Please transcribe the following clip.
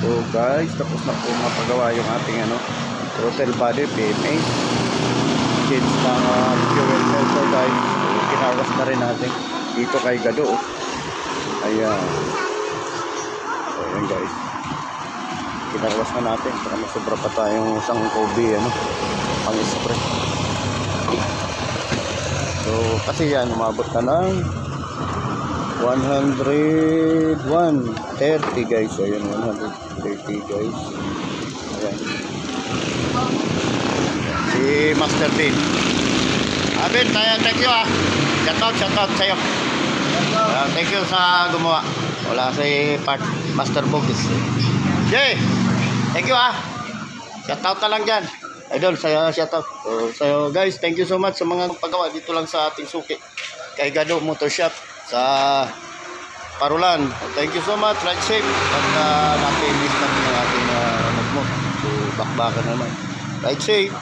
So guys, tapos na po mapagawa yung ating throttle body, PMA. Change ng fuel filter guys. So, kinawas na rin natin dito kay Gado. Ayan. So ayan guys. Kinawas na natin. Para masobra pa tayong isang Kobe pang spray. So kasi yan, umabot na ng 130 guys. So ayan, 130 guys. Ayan. Si Master Dean. Abin, thank you shout out sa'yo. Thank you sa gumawa. Wala si Master Bogis. Jay, thank you shout out na lang dyan. Idol, saya shout out. So guys, thank you so much sa mga paggawa dito lang sa ating suki kay Gado Motor Shop sa Parulan. Thank you so much, ride safe. At natin-list natin ang ating nagmot. So bakbakan naman, ride safe.